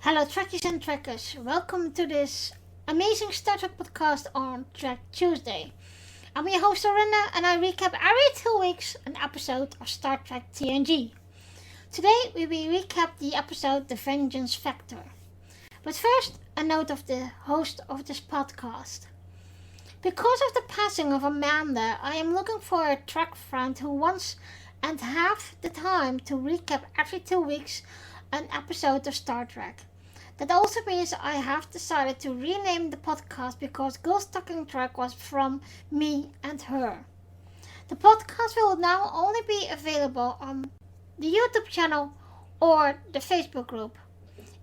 Hello Trekkies and Trekkers, welcome to this amazing Star Trek podcast on Trek Tuesday. I'm your host Arinda and I recap every 2 weeks an episode of Star Trek TNG. Today we will recap the episode The Vengeance Factor. But first, a note of the host of this podcast. Because of the passing of Amanda, I am looking for a Trek friend who wants and have the time to recap every 2 weeks an episode of Star Trek. That also means I have decided to rename the podcast because Girls Talking Trek was from me and her. The podcast will now only be available on the YouTube channel or the Facebook group.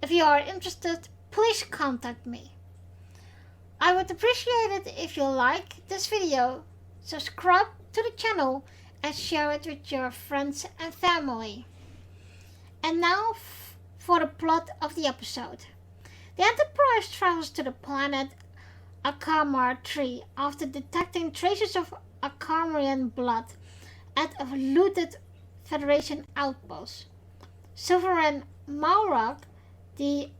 If you are interested, please contact me. I would appreciate it if you like this video, subscribe to the channel and share it with your friends and family. And now for the plot of the episode. The Enterprise travels to the planet Akamar 3 after detecting traces of Akamarian blood at a looted Federation outpost. Sovereign Malrak, the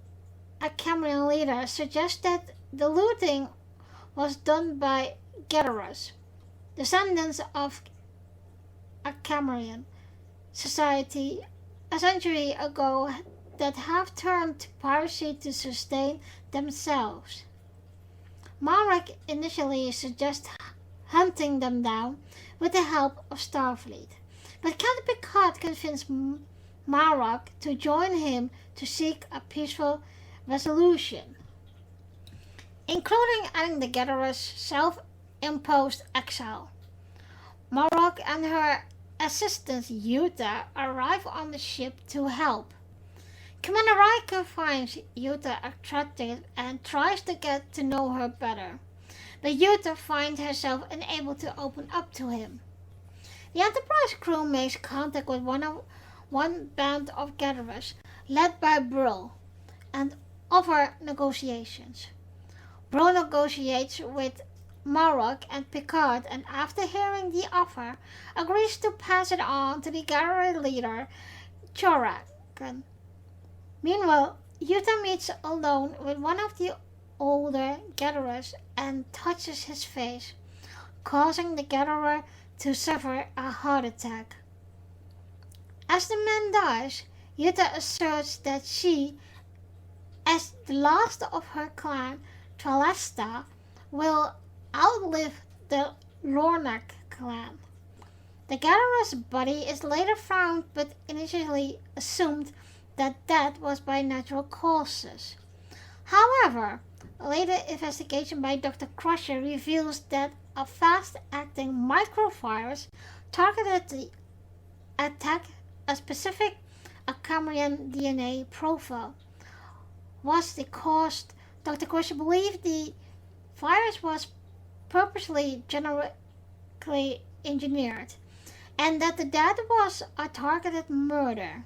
Akamarian leader, suggests that the looting was done by Gatherers, descendants of Akamarian society a century ago that have turned to piracy to sustain themselves. Malrak initially suggests hunting them down with the help of Starfleet, but Captain Picard convinced Malrak to join him to seek a peaceful resolution, including ending the Gatherers' self-imposed exile. Malrak and her assistant Yuta arrive on the ship to help. Commander Riker finds Yuta attractive and tries to get to know her better, but Yuta finds herself unable to open up to him. The Enterprise crew makes contact with one band of gatherers, led by Brill, and offer negotiations. Brill negotiates with Malrak and Picard, and after hearing the offer, agrees to pass it on to the gatherer leader, Choragan. Meanwhile, Yuta meets alone with one of the older gatherers and touches his face, causing the gatherer to suffer a heart attack. As the man dies, Yuta asserts that she, as the last of her clan, Tralesta, will outlive the Lornak clan. The gatherer's body is later found but initially assumed that death was by natural causes. However, a later investigation by Dr. Crusher reveals that a fast-acting microvirus targeted to attack a specific Akamarian DNA profile was the cause. Dr. Crusher believed the virus was purposely genetically engineered and that the death was a targeted murder.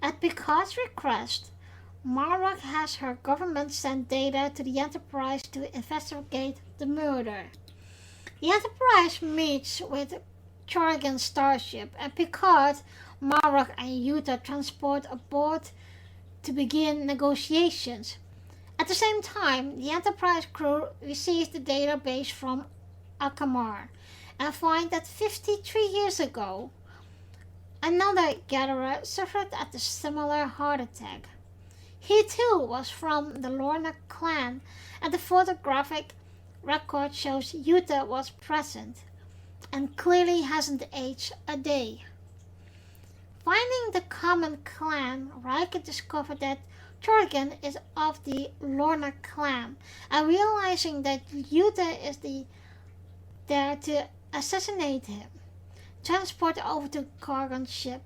At Picard's request, Malrak has her government send data to the Enterprise to investigate the murder. The Enterprise meets with Choragan's starship, and Picard, Malrak, and Yuta transport aboard to begin negotiations. At the same time, the Enterprise crew receives the database from Akamar and find that 53 years ago, another gatherer suffered a similar heart attack. He too was from the Lorna clan, and the photographic record shows Yuta was present and clearly hasn't aged a day. Finding the common clan, Riker discovered that Choragan is of the Lorna clan, and realizing that Yuta is there to assassinate him, transport over to Choragan's ship.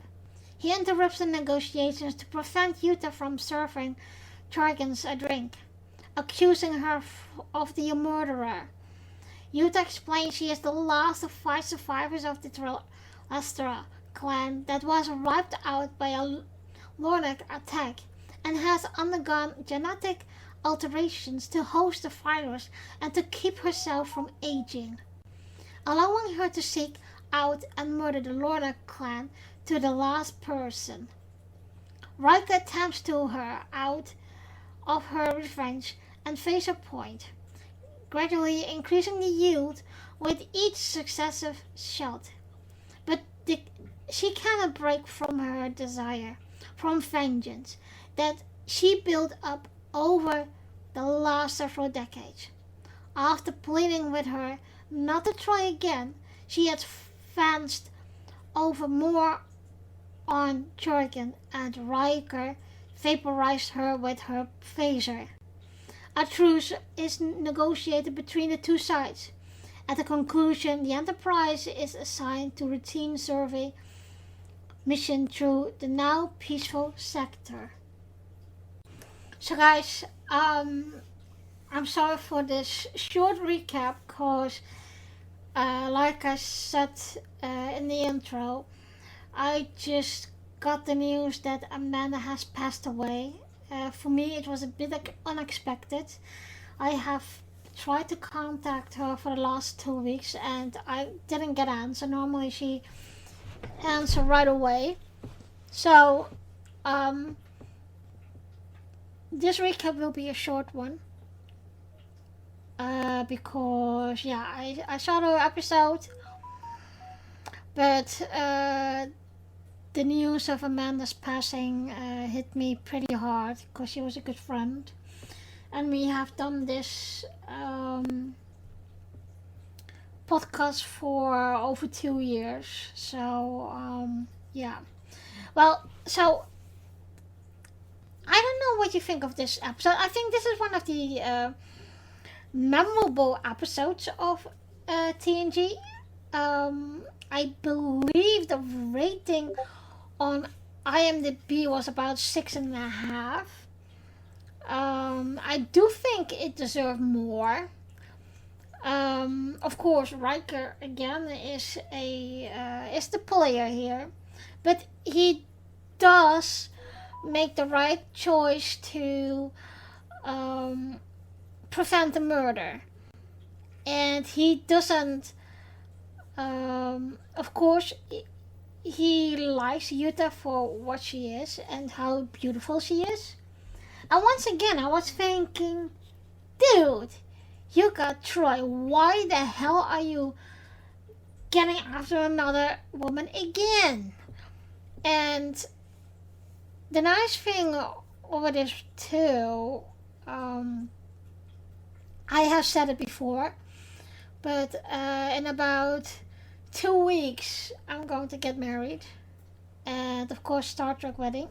He interrupts the negotiations to prevent Yuta from serving Choragan a drink, accusing her of the murderer. Yuta explains she is the last of 5 survivors of the Tralestra clan that was wiped out by a Lornak attack and has undergone genetic alterations to host the virus and to keep herself from aging, allowing her to seek out and murder the Lorna clan to the last person. Riker attempts to her out of her revenge and face her point, gradually increasing the yield with each successive shot. But she cannot break from her desire, from vengeance, that she built up over the last several decades. After pleading with her not to try again, she advanced over more on Jurgen, and Riker vaporized her with her phaser. A truce is negotiated between the two sides. At the conclusion, the Enterprise is assigned to routine survey mission through the now peaceful sector. So guys, I'm sorry for this short recap, because like I said in the intro, I just got the news that Amanda has passed away. For me it was a bit unexpected. I have tried to contact her for the last 2 weeks and I didn't get an answer. Normally she answers right away. So this recap will be a short one. Because I saw the episode, but the news of Amanda's passing hit me pretty hard, because she was a good friend, and we have done this podcast for over 2 years. So well, so I don't know what you think of this episode. I think this is one of the memorable episodes of TNG. I believe the rating on IMDb was about 6.5. I do think it deserved more. Of course, Riker again is the player here, but he does make the right choice to prevent the murder, and he doesn't. Of course, he likes Yuta for what she is and how beautiful she is. And once again, I was thinking, dude, you got Troy. Why the hell are you getting after another woman again? And the nice thing over this too, I have said it before, but in about 2 weeks I'm going to get married, and of course Star Trek wedding.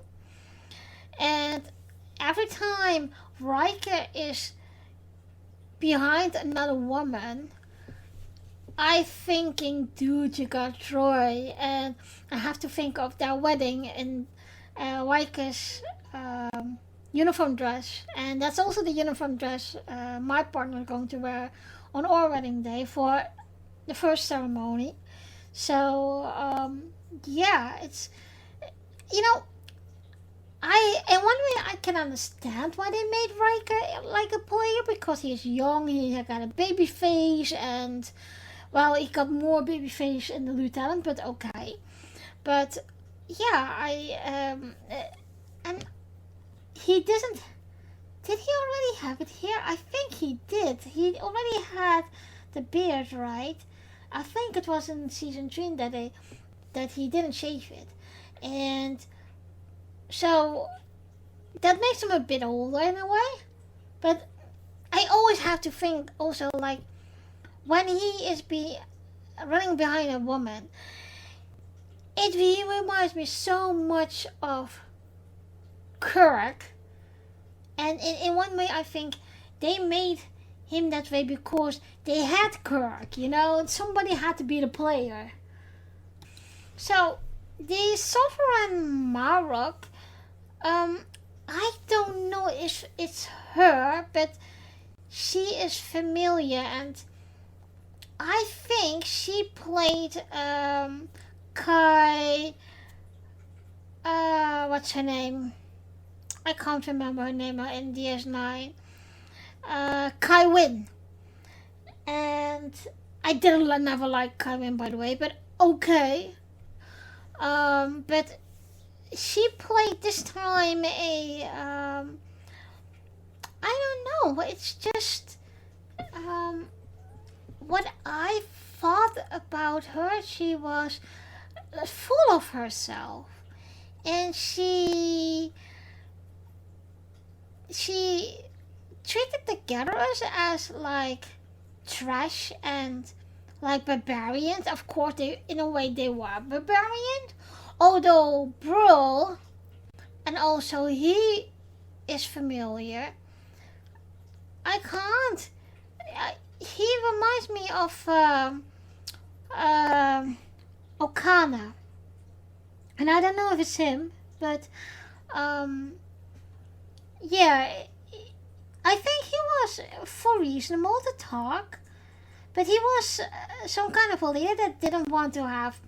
And every time Riker is behind another woman, I thinking, dude, you got Troy. And I have to think of their wedding in Riker's uniform dress, and that's also the uniform dress my partner is going to wear on our wedding day for the first ceremony. So it's, in one way I can understand why they made Riker like a player, because he's young, he got a baby face, and well, he got more baby face in the lieutenant, but okay. But and he didn't. Did he already have it here? I think he did. He already had the beard, right? I think it was in season 3 that he didn't shave it, and so that makes him a bit older in a way. But I always have to think also, like, when he is running behind a woman, it reminds me so much of Kirk. And in one way, I think they made him that way because they had Kirk, somebody had to be the player. So, the Sovereign Marok, I don't know if it's her, but she is familiar, and I think she played Kai, what's her name? I can't remember her name in DS9. Kai Wynn. And I never liked Kai Wynn, by the way, but okay. But she played this time know. It's just what I thought about her. She was full of herself, and she treated the gatherers as like trash and like barbarians. Of course, in a way they were barbarians, although Brill, and also he is familiar. I can't. He reminds me of Okana, and I don't know if it's him, but yeah, I think he was for reasonable to talk, but he was some kind of a leader that didn't want to have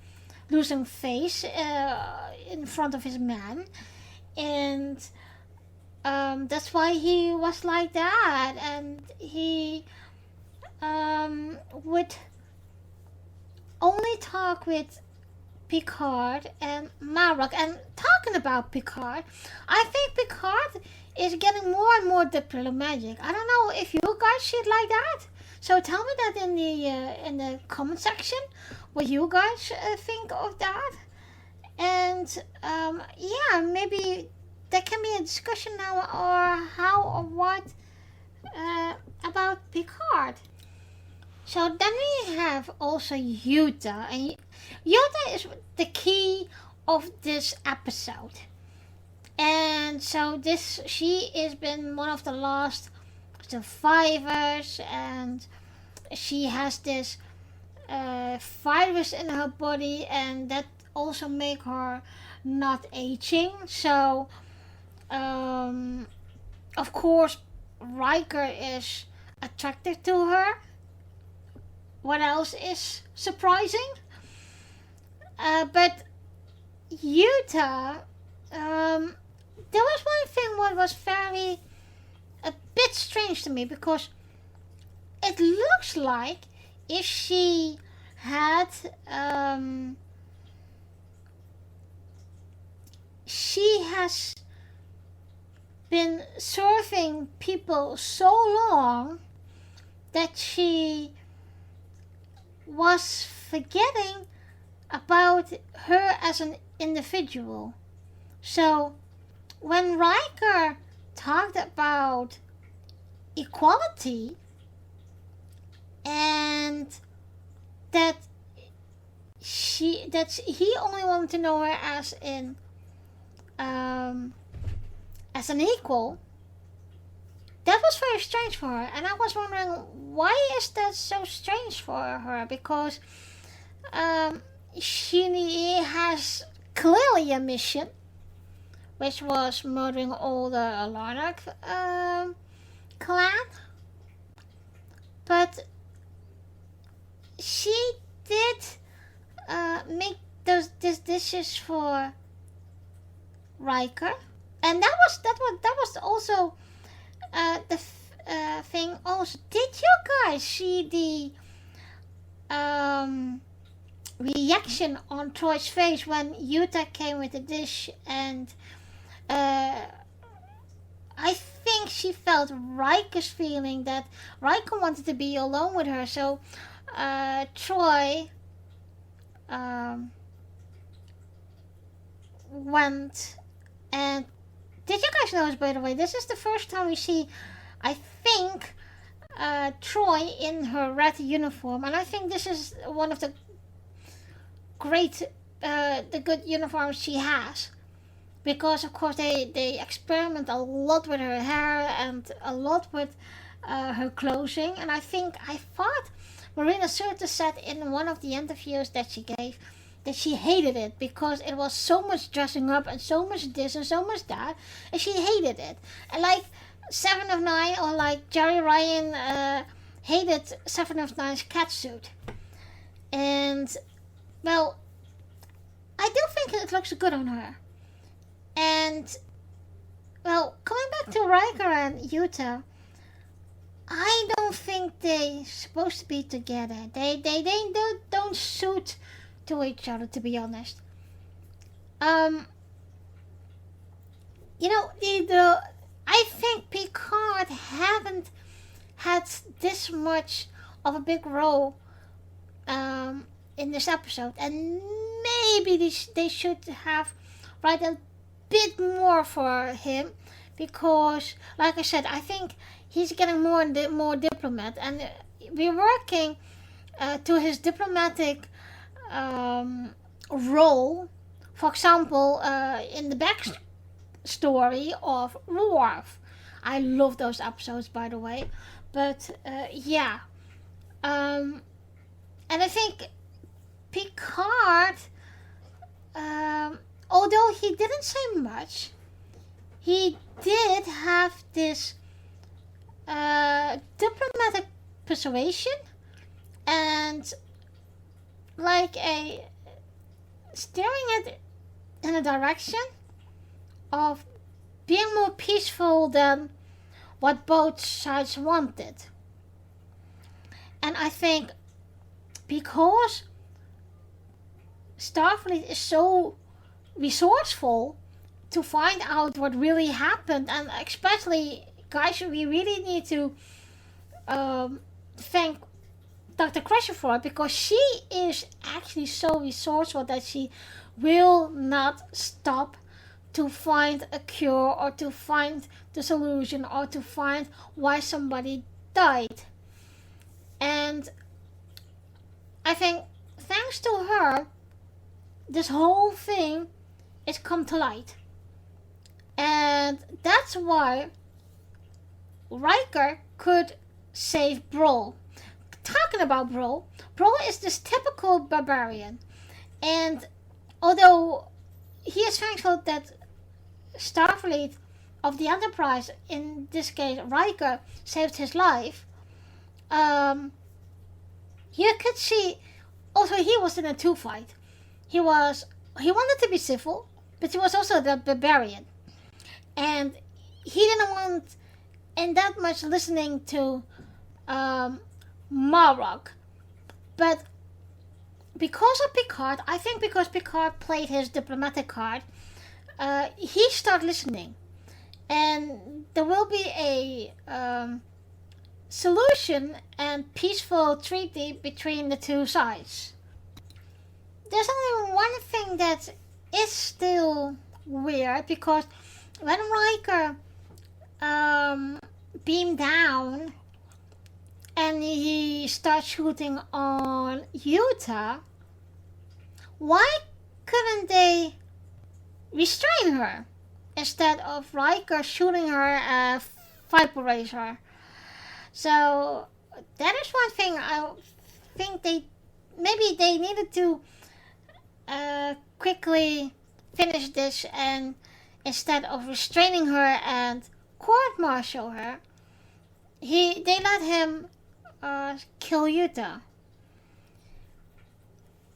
losing face in front of his men, and that's why he was like that, and he would only talk with Picard and Marok. And talking about Picard, I think Picard is getting more and more diplomatic. I don't know if you guys see it like that. So tell me that in the comment section what you guys think of that. And yeah, maybe there can be a discussion now or how or what about Picard. So then we have also Yuta, and Yuta is the key of this episode. And so she has been one of the last survivors, and she has this virus in her body, and that also make her not aging. So of course Riker is attracted to her. What else is surprising? But Yuta, there was one thing what was a bit strange to me, because it looks like if she had she has been serving people so long that she was forgetting about her as an individual. So when Riker talked about equality and that he only wanted to know her as an equal, that was very strange for her, and I was wondering why is that so strange for her, because she has clearly a mission, which was murdering all the Alarnak clan, but she did make those dishes for Riker, and that was also the thing. Also, did you guys see the reaction on Troy's face when Yuta came with the dish, and I think she felt Riker's feeling that Riker wanted to be alone with her, so Troy went. And did you guys notice, by the way, this is the first time we see, I think, Troy in her red uniform, and I think this is one of the good uniforms she has, because of course they experiment a lot with her hair and a lot with her clothing, and I thought Marina Sirtis said in one of the interviews that she gave that she hated it because it was so much dressing up and so much this and so much that, and she hated it. And like Seven of Nine, or like Jerry Ryan hated Seven of Nine's catsuit. And well, I do think it looks good on her. And well, coming back to Riker and Yuta, I don't think they're supposed to be together. They don't suit to each other, to be honest. You know, I think Picard haven't had this much of a big role in this episode, and maybe they should have write a bit more for him, because, like I said, I think he's getting more and more diplomat, and we're working to his diplomatic role. For example, in the backstory of Worf. I love those episodes, by the way. But yeah, and I think Picard, although he didn't say much, he did have this diplomatic persuasion and like a steering it in a direction of being more peaceful than what both sides wanted. And I think because Starfleet is so resourceful to find out what really happened, and especially, guys, we really need to thank Dr. Crusher for it, because she is actually so resourceful that she will not stop to find a cure or to find the solution or to find why somebody died. And I think thanks to her, this whole thing is come to light. And that's why Riker could save Brol. Talking about Brol is this typical barbarian. And although he is thankful that Starfleet of the Enterprise, in this case Riker, saved his life, you could see also he was in a two fight. He wanted to be civil, but he was also the barbarian, and he didn't want in that much listening to Marok. But because of Picard, I think because Picard played his diplomatic card, he started listening, and there will be a solution and peaceful treaty between the two sides. There's only one thing that is still weird, because when Riker beamed down and he starts shooting on Utah, why couldn't they restrain her instead of Riker shooting her and vaporize her? So that is one thing I think maybe they needed to quickly finish this, and instead of restraining her and court-martial her, they let him kill Utah.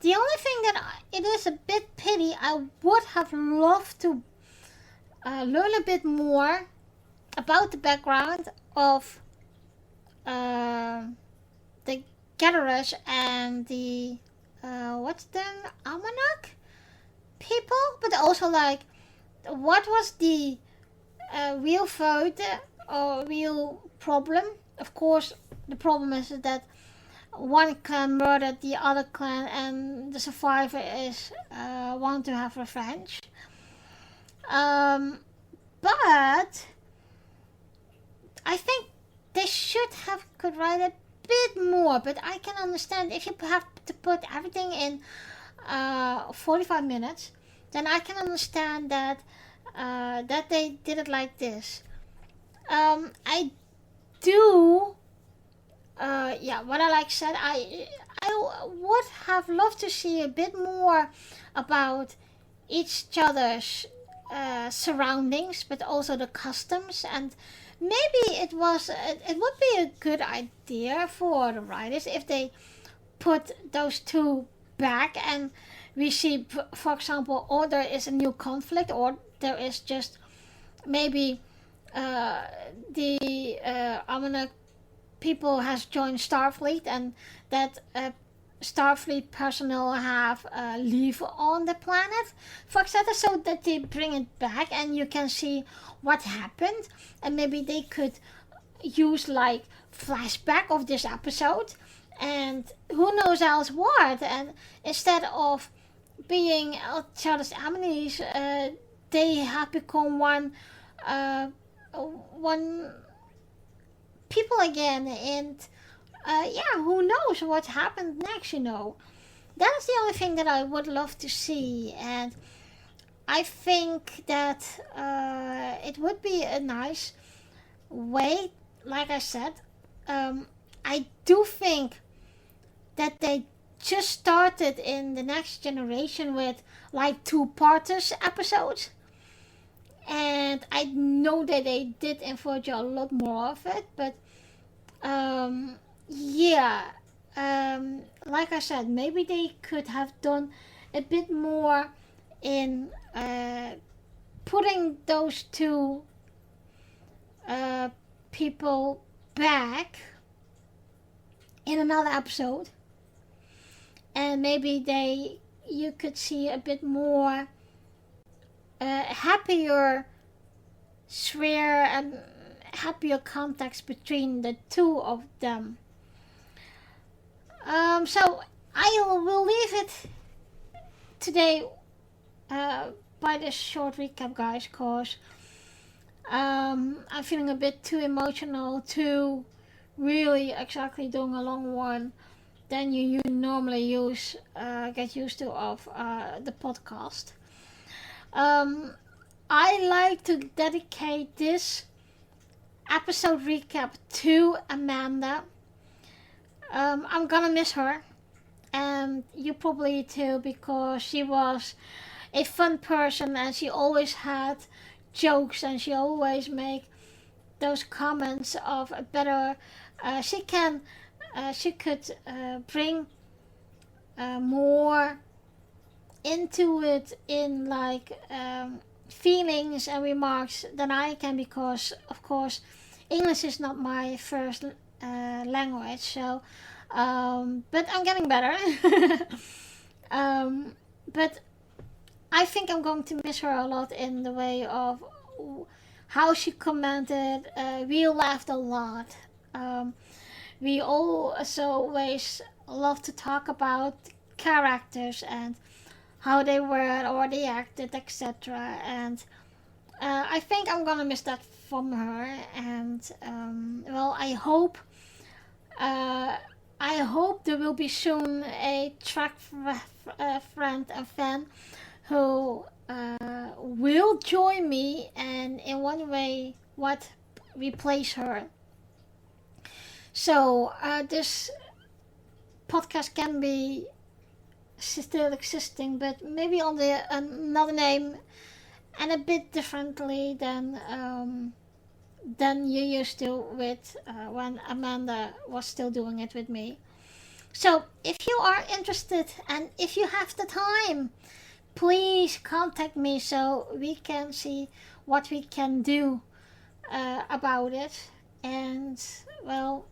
The only thing that it is a bit pity, I would have loved to learn a bit more about the background of the Gatherers and the Almanac people, but also like what was the real vote or real problem. Of course, the problem is that one clan murdered the other clan, and the survivor is want to have revenge. But I think they could write a bit more. But I can understand if you have to put everything in 45 minutes, then I can understand that they did it like this. I do. What I said, I would have loved to see a bit more about each other's surroundings, but also the customs, and maybe it would be a good idea for the writers if they put those two back and we see, for example, or there is a new conflict, or there is just maybe the Almanac people has joined Starfleet, and that Starfleet personnel have leave on the planet, for example, so that they bring it back and you can see what happened, and maybe they could use like flashback of this episode and who knows else what, and instead of being each other's enemies, they have become one people again, and who knows what happened next, That is the only thing that I would love to see, and I think that it would be a nice way, like I said. I do think that they just started in the next generation with like two-parters episodes, and I know that they did enforce a lot more of it, but like I said, maybe they could have done a bit more in putting those two people back in another episode, and maybe you could see a bit more happier sphere and happier context between the two of them. So I will leave it today by this short recap, guys, because I'm feeling a bit too emotional to really exactly doing a long one than you normally get used to of the podcast. I like to dedicate this episode recap to Amanda. I'm gonna miss her, and you probably too, because she was a fun person and she always had jokes and she always make those comments of a better she could bring more into it in like feelings and remarks than I can, because of course English is not my first language, so but I'm getting better. But I think I'm going to miss her a lot in the way of how she commented. We laughed a lot. We also always love to talk about characters and how they were or they acted, etc. And I think I'm gonna miss that from her. And well, I hope there will be soon a track friend and fan who will join me and in one way replace her. So this podcast can be still existing, but maybe under another name and a bit differently than you used to with when Amanda was still doing it with me. So if you are interested and if you have the time, please contact me so we can see what we can do about it. And well,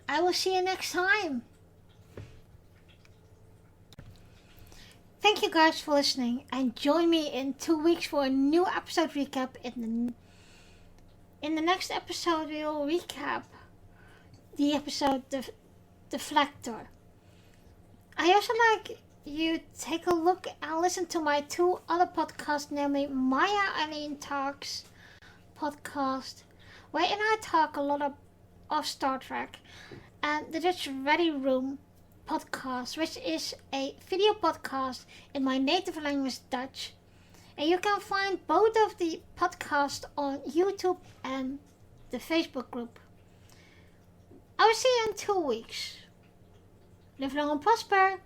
I will see you next time. Thank you guys for listening, and join me in 2 weeks for a new episode recap. In the next episode, we will recap the episode The Deflector. I also like you take a look and listen to my 2 other podcasts, namely Maya Eileen Talks podcast, wherein I talk a lot of Star Trek, and the Dutch Ready Room podcast, which is a video podcast in my native language, Dutch. And you can find both of the podcasts on YouTube and the Facebook group. I will see you in 2 weeks. Live long and prosper.